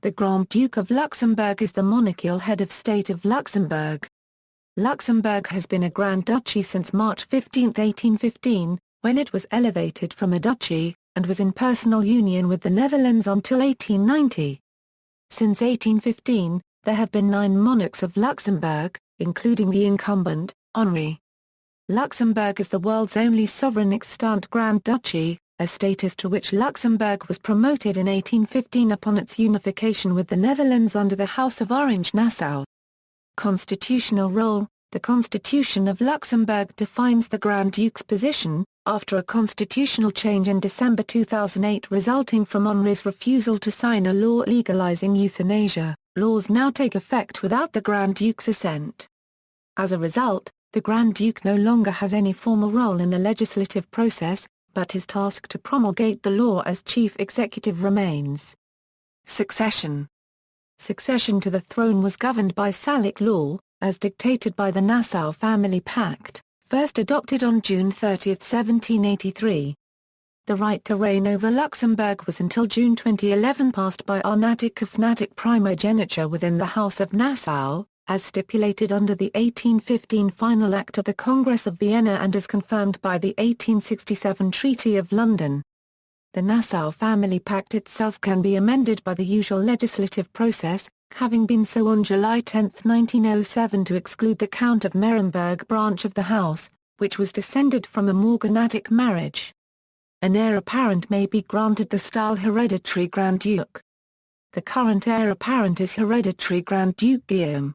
The Grand Duke of Luxembourg is the monarchial head of state of Luxembourg. Luxembourg has been a Grand Duchy since March 15, 1815, when it was elevated from a duchy, and was in personal union with the Netherlands until 1890. Since 1815, there have been 9 monarchs of Luxembourg, including the incumbent, Henri. Luxembourg is the world's only sovereign extant Grand Duchy, a status to which Luxembourg was promoted in 1815 upon its unification with the Netherlands under the House of Orange-Nassau. Constitutional role. The Constitution of Luxembourg defines the Grand Duke's position, after a constitutional change in December 2008 resulting from Henri's refusal to sign a law legalizing euthanasia. Laws now take effect without the Grand Duke's assent. As a result, the Grand Duke no longer has any formal role in the legislative process, but his task to promulgate the law as chief executive remains. Succession. Succession to the throne was governed by Salic law, as dictated by the Nassau Family Pact, first adopted on June 30, 1783. The right to reign over Luxembourg was until June 2011 passed by automatic primogeniture within the House of Nassau, as stipulated under the 1815 Final Act of the Congress of Vienna and as confirmed by the 1867 Treaty of London. The Nassau Family Pact itself can be amended by the usual legislative process, having been so on July 10, 1907 to exclude the Count of Merenberg branch of the house, which was descended from a morganatic marriage. An heir apparent may be granted the style hereditary Grand Duke. The current heir apparent is hereditary Grand Duke Guillaume.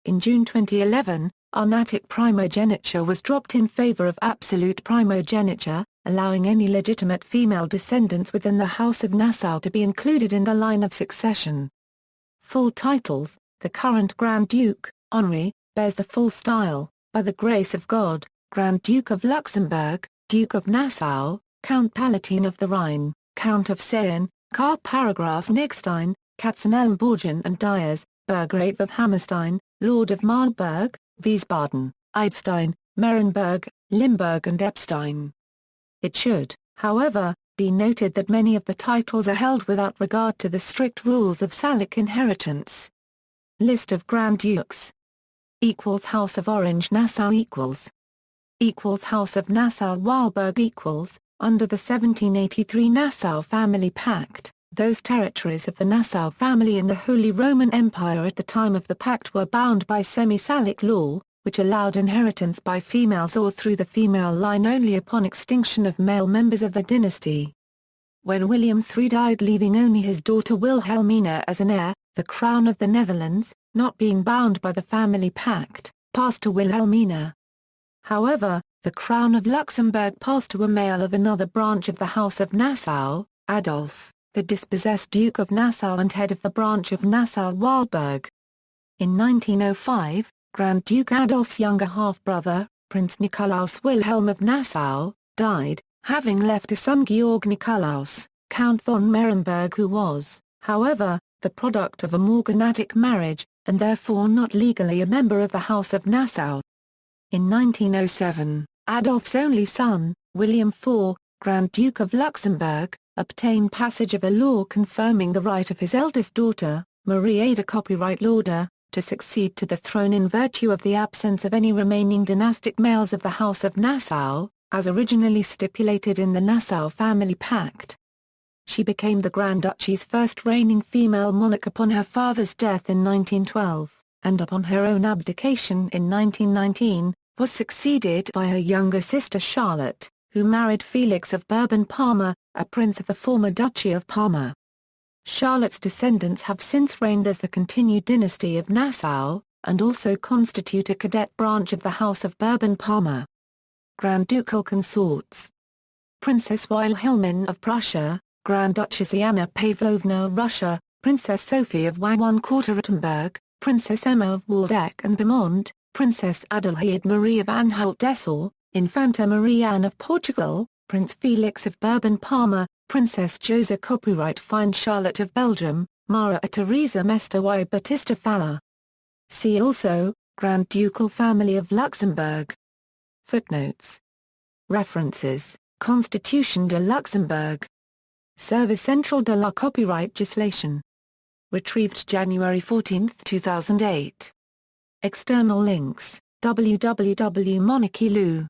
In June 2011, automatic primogeniture was dropped in favor of absolute primogeniture, allowing any legitimate female descendants within the House of Nassau to be included in the line of succession. Full titles. The current Grand Duke, Henri, bears the full style, by the grace of God, Grand Duke of Luxembourg, Duke of Nassau, Count Palatine of the Rhine, Count of Sayn, Karl Paragraph Nigstein, Katzenelnborgen and Dyers, Burgrave of Hammerstein, Lord of Marlburg, Wiesbaden, Idstein, Merenberg, Limburg and Epstein. It should, however, be noted that many of the titles are held without regard to the strict rules of Salic inheritance. List of Grand Dukes. House of Orange-Nassau House of Nassau-Weilburg under the 1783 Nassau Family Pact. Those territories of the Nassau family in the Holy Roman Empire at the time of the pact were bound by semi-Salic law, which allowed inheritance by females or through the female line only upon extinction of male members of the dynasty. When William III died leaving only his daughter Wilhelmina as an heir, the crown of the Netherlands, not being bound by the family pact, passed to Wilhelmina. However, the crown of Luxembourg passed to a male of another branch of the House of Nassau, Adolf, the dispossessed Duke of Nassau and head of the branch of Nassau-Weilburg. In 1905, Grand Duke Adolf's younger half-brother, Prince Nikolaus Wilhelm of Nassau, died, having left a son Georg Nikolaus, Count von Merenberg who was, however, the product of a morganatic marriage, and therefore not legally a member of the House of Nassau. In 1907, Adolf's only son, William IV, Grand Duke of Luxembourg, obtained passage of a law confirming the right of his eldest daughter, Marie Ada copyright Lauder, to succeed to the throne in virtue of the absence of any remaining dynastic males of the House of Nassau, as originally stipulated in the Nassau Family Pact. She became the Grand Duchy's first reigning female monarch upon her father's death in 1912, and upon her own abdication in 1919, was succeeded by her younger sister Charlotte, who married Felix of Bourbon-Parma, a prince of the former Duchy of Parma. Charlotte's descendants have since reigned as the continued dynasty of Nassau, and also constitute a cadet branch of the House of Bourbon-Parma. Grand Ducal Consorts. Princess Wilhelmine of Prussia, Grand Duchess Anna Pavlovna of Russia, Princess Sophie of Wawenkorte-Rottenburg, Princess Emma of Waldeck and Beaumont, Princess Adelheid Marie of Anhalt-Dessau, Infanta Marie Anne of Portugal, Prince Felix of Bourbon-Parma, Princess Josa copyright Fine Charlotte of Belgium, Mara Teresa Mesta y Batista Falla. See also, Grand Ducal Family of Luxembourg. Footnotes. References, Constitution de Luxembourg. Service Central de la Copyright Legislation. Retrieved January 14, 2008. External links: www.monarchy.lu